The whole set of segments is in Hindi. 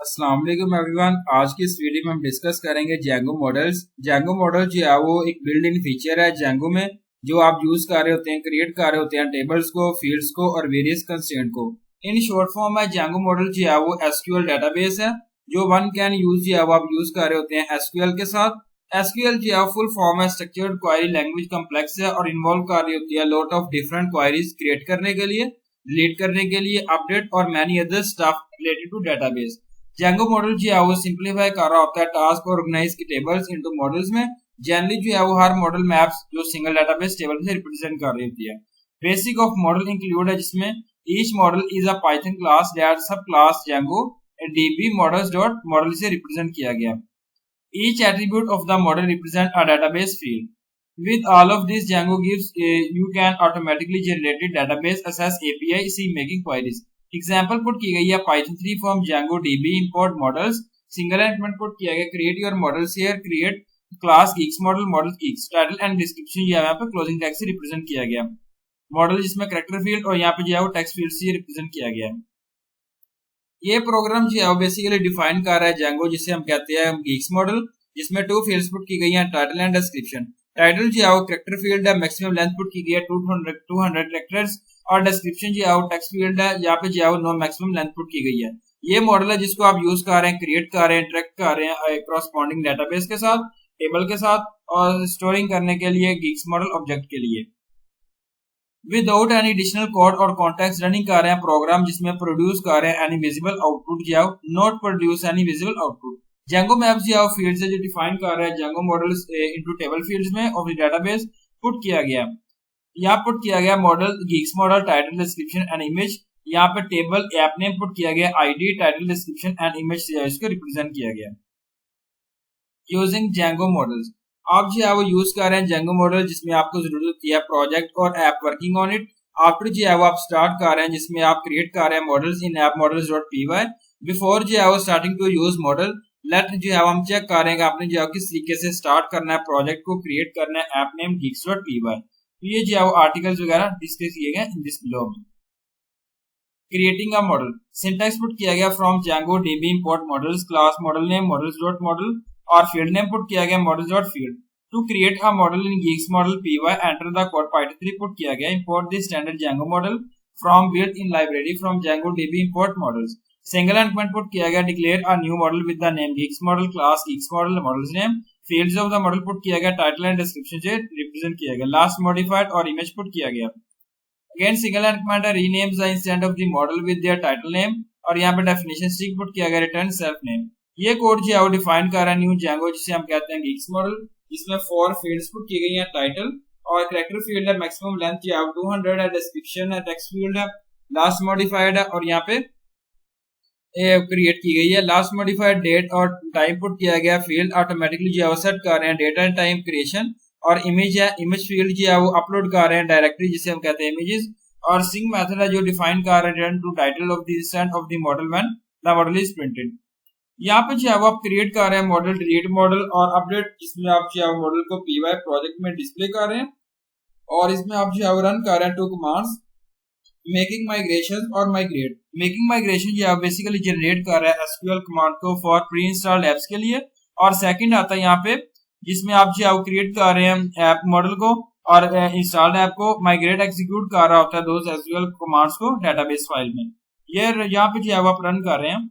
अस्सलाम वालेकुम एवरीवन। आज की इस वीडियो में हम डिस्कस करेंगे जेंगो मॉडल्स। जेंगो मॉडल जो है वो एक बिल्ड इन फीचर है जेंगो में, जो आप यूज कर रहे होते हैं, क्रिएट कर रहे होते हैं टेबल्स को, फील्ड्स को और वेरियस कंस्ट्रेंट को। इन शॉर्ट फॉर्म में जेंगो मॉडल जो है वो एसक्यूएल डेटाबेस है जो वन कैन यूज जो है वो आप यूज कर रहे होते हैं एसक्यूएल के साथ। एसक्यूएल जो है फुल फॉर्म है स्ट्रक्चर्ड क्वेरी लैंग्वेज, कम्प्लेक्स है और इन्वॉल्व कर रही होती है lot of different queries create करने के लिए, डिलीट करने के लिए, अपडेट और many other stuff related to database. Django model जो है वो सिंप्लीफाई कर रहा होता है टास्क और ऑर्गेनाइज की टेबल्स इनटू मॉडल्स में। जनरली जो है वो हर मॉडल मैप्स जो सिंगल डेटाबेस टेबल से रिप्रेजेंट कर रही होती है। बेसिक ऑफ मॉडल इंक्लूड है जिसमें each model is a Python class that sub class Django DB models dot model से रिप्रेजेंट किया गया। Each attribute of the model represent a database field. With all of this, Django gives you can automatically generate database access API, see making queries. Example put की गई है Python 3 from Django DB import models. Single element put किया गया create your models here, create class geeks model, model geeks, title and description यहाँ पे क्लोजिंग टैग से रिप्रेजेंट किया गया। मॉडल जिसमें कैरेक्टर फील्ड और यहाँ पे जो है वो टेक्स्ट फील्ड से रिप्रेजेंट किया गया है। ये प्रोग्राम जो है वो बेसिकली डिफाइन कर रहा है Django, जिसे हम कहते हैं geeks मॉडल, जिसमें टू फील्ड्स पुट की गई हैं टाइटल एंड डिस्क्रिप्शन। टाइटल जो है वो कैरेक्टर फील्ड है, मैक्सिमम लेंथ पुट की गई है 200 कैरेक्टर्स और डिस्क्रिप्शन जो है वो टेक्स्ट फील्ड है, यहाँ पे जो है वो नो मैक्सिमम लेंथ पुट की गई है। ये मॉडल है जिसको आप यूज कर रहे हैं, क्रिएट कर रहे हैं, इंटरेक्ट कर रहे हैं कॉरस्पॉन्डिंग डेटाबेस के साथ, टेबल के साथ और स्टोरिंग करने के लिए गीक्स मॉडल ऑब्जेक्ट के लिए। विदाउट एनी एडिशनल कोड और कॉन्टेक्स्ट रनिंग कर रहे हैं प्रोग्राम जिसमें प्रोड्यूस कर रहे हैं एनी विजिबल आउटपुट, जो not produce any visible output. Django maps जो फील्ड से जो डिफाइन कर रहा है Django models into table fields में ऑफ द डेटाबेस पुट किया गया। यहाँ पुट किया गया model Geeks model title description and image. यहाँ पे टेबल ऐप नेम पुट किया गया, ID title description and image से इसको रिप्रेजेंट किया गया। यूजिंग Django मॉडल्स, आप जो है वो यूज कर रहे हैं Django मॉडल जिसमें आपको जरूरत होती है प्रोजेक्ट और app working on it. After जो है वो आप स्टार्ट कर रहे हैं जिसमें आप क्रिएट कर रहे हैं models in app models dot py। Before जो है वो starting to use model let जो है हम चेक कर रहे हैं कि आपने जो है किस तरीके से स्टार्ट करना है, प्रोजेक्ट को क्रिएट करना है ऐप नेम geeks.py। तो ये जो है वो आर्टिकल्स वगैरह डिस्कस किए गए in this blog. Creating a model, syntax put किया गया from Django DB import models, class model name models dot model और फील्ड नेम पुट किया गया models dot field. To create a model in geeks model py enter the code Python 3 put किया गया import the standard Django model from built in library from Django DB import models। Single element put किया गया declare a new model with the name geeks model, class geeks model, models name, fields of the model put किया गया टाइटल एंड डिस्क्रिप्शन से रिप्रेजेंट किया गया। लास्ट मॉडिफाइड और इमेज पुट किया गया। Again single element renames the instant of the model with their title name और यहाँ पे डेफिनेशन स्ट्रिंग पुट किया गया रिटर्न सेल्फ नेम। ये कोड जो है वो डिफाइन कर रहा है न्यू Django जिसे हम कहते हैं geeks मॉडल, जिसमें 4 फील्ड्स पुट की गई हैं, टाइटल और कैरेक्टर फील्ड है, मैक्सिमम लेंथ जो है 200 है, डिस्क्रिप्शन है, टेक्स्ट फील्ड है, लास्ट मॉडिफाइड है और यहाँ पे क्रिएट की गई है। लास्ट मॉडिफाइड डेट और टाइम पुट किया गया। फील्ड ऑटोमेटिकली जो है सेट कर रहे हैं डेट एंड टाइम क्रिएशन और इमेज है, इमेज फील्ड जो है वो अपलोड कर रहे हैं डायरेक्टरी जिसे हम कहते हैं इमेजेस और सिंक मेथड है जो डिफाइन कर रहे हैं return to title of the instant of the model when the model is printed. यहाँ पे जो है वो आप क्रिएट कर रहे हैं मॉडल, डिलीट मॉडल और अपडेट, जिसमें आप जो है मॉडल को py प्रोजेक्ट में डिस्प्ले कर रहे हैं और इसमें आप जो है रन कर रहे हैं 2 कमांड्स मेकिंग माइग्रेशन और माइग्रेट। मेकिंग माइग्रेशन जो है बेसिकली जनरेट कर रहा है एसक्यूएल कमांड को फॉर प्री इंस्टॉल्ड एप्स के लिए और सेकंड आता है यहाँ पे जिसमें आप जो है क्रिएट कर रहे हैं ऐप मॉडल को और इंस्टॉल्ड ऐप को माइग्रेट एग्जीक्यूट कर रहा होता है दोस एसक्यूएल कमांड्स को डेटाबेस फाइल में। ये यहाँ पे जो है आप रन कर रहे हैं।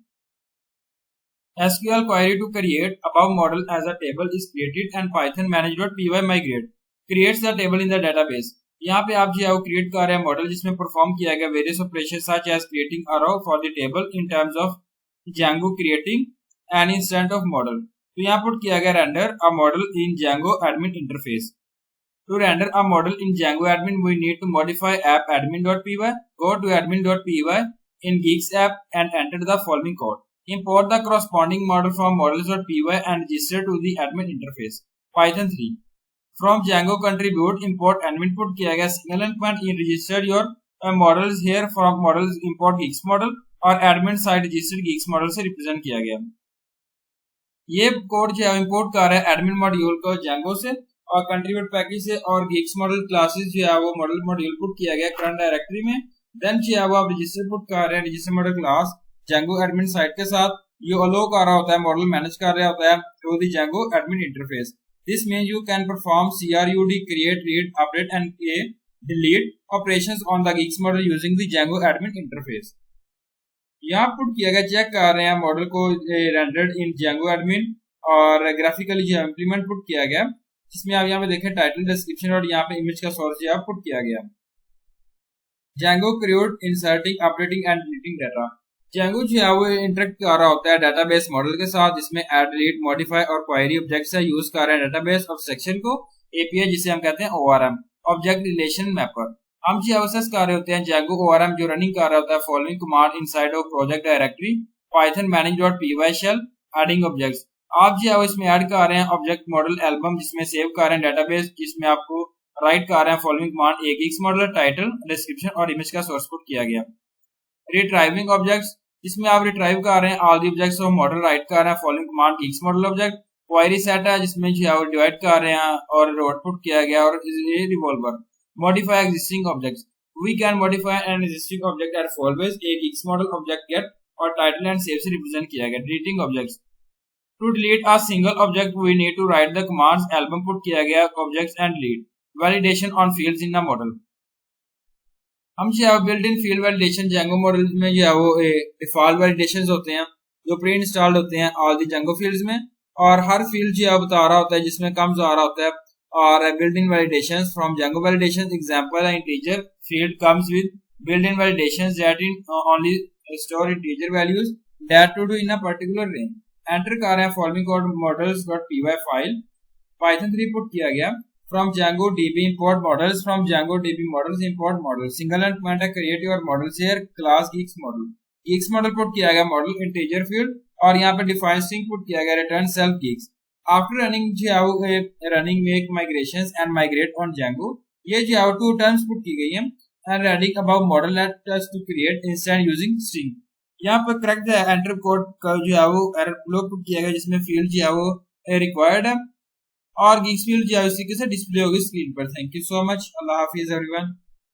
SQL query to create above model as a table is created and Python manage.py migrate creates the table in the database। यहाँ पे आप जो है क्रिएट कर रहे हैं मॉडल जिसमें परफॉर्म किया गया various operation such as creating a row for the table in terms of Django creating an instance of model। तो यहाँ पुट किया गया render a model in Django admin interface। To render a model in Django admin we need to modify app admin.py, go to admin.py in Geeks app and enter the following code। Import the corresponding model from models.py and register to the admin interface। Python 3 from Django contribute import admin put किया गया single element in register your models here from models import geeks model और admin side registered geeks model से रिप्रेजेंट किया गया। ये कोड जो है इंपोर्ट कर रहा है एडमिन मॉड्यूल को Django से और कंट्रीब्यूट पैकेज से और geeks model क्लासेस जो है वो मॉडल मॉड्यूल पुट किया गया करंट डायरेक्टरी में। देन जो है वो आप रजिस्टर पुट कर रहे हैं register model class Django admin site के साथ। ये अलो कर रहा होता है, मॉडल मैनेज कर रहा होता है through the Django admin interface. This means you can perform CRUD, create, read, update and delete operations on the Geeks model using the Django admin interface. यहाँ पुट किया गया, चेक कर रहे हैं मॉडल को रेंडर्ड इन Django admin और ग्राफिकली जो इम्प्लीमेंट पुट किया गया, जिसमें आप यहाँ पे देखें टाइटल, डिस्क्रिप्शन और यहाँ पे इमेज का सोर्स यहाँ पुट किया गया. Django create, inserting, updating and deleting data. Django जो है वो इंटरेक्ट कर रहा होता है डेटाबेस मॉडल के साथ, जिसमें ऐड, डिलीट, मॉडिफाई और क्वेरी ऑब्जेक्ट्स है यूज कर रहे हैं डेटाबेस ऑब्जेक्शन को, एपीआई जिसे हम कहते हैं ORM, ऑब्जेक्ट रिलेशन मैपर. हम जी एक्सेस कर रहे होते हैं Django ORM जो रनिंग कर रहा होता है following command inside of project directory python manage.py shell adding objects. आप जी इसमें ऐड कर रहे हैं ऑब्जेक्ट मॉडल एल्बम, जिसमें सेव कर रहे हैं डेटाबेस, जिसमें आपको राइट कर रहे हैं फॉलोइंग कमांड एक Geeks मॉडल, टाइटल, डिस्क्रिप्शन और इमेज का सोर्स पुट किया गया. रिट्राइविंग ऑब्जेक्ट्स, इसमें आप रिट्राइव कर रहे हैं all the objects of model, right कर रहे हैं following command Geeks model object. Query set है जिसमें जो है वो डिवाइड कर रहे हैं और आउटपुट किया गया. और revolver modify existing objects, we can modify an existing object at always. एक Geeks मॉडल ऑब्जेक्ट गेट और टाइटल एंड सेव से रिप्रेजेंट किया गया. Deleting objects, to delete a single object we need to write the commands album put किया गया objects and delete. Validation on fields in the model, हम जो है built in field validation Django model में जो है वो डिफॉल्ट वैलिडेशंस होते हैं जो प्री इंस्टॉल्ड होते हैं ऑल द Django फील्ड्स में, और हर फील्ड जो है बता रहा होता है जिसमें कम्स आ रहा होता है. और built in validations from Django validation example integer field comes with built in validations that in only store integer values that to do in a particular range. Enter कर रहे हैं following code models.py file, Python 3 put किया गया. From Django DB import models, from Django DB models import models. Single line command है create your models here class Geeks model. Geeks model put किया गया model integer field और यहाँ पे define string पुट किया गया return self Geeks. After running जो है running make migrations and migrate on Django. ये जो है 2 terms पुट की गई है and running above model let us to create instance using string. यहाँ पर correct है enter code का जो है वो error flow पुट किया गया जिसमें field जो है वो required है और Geeks फील्ड जो है इसी के साथ डिस्प्ले होगी स्क्रीन पर. Thank you so much. Allah Hafiz everyone.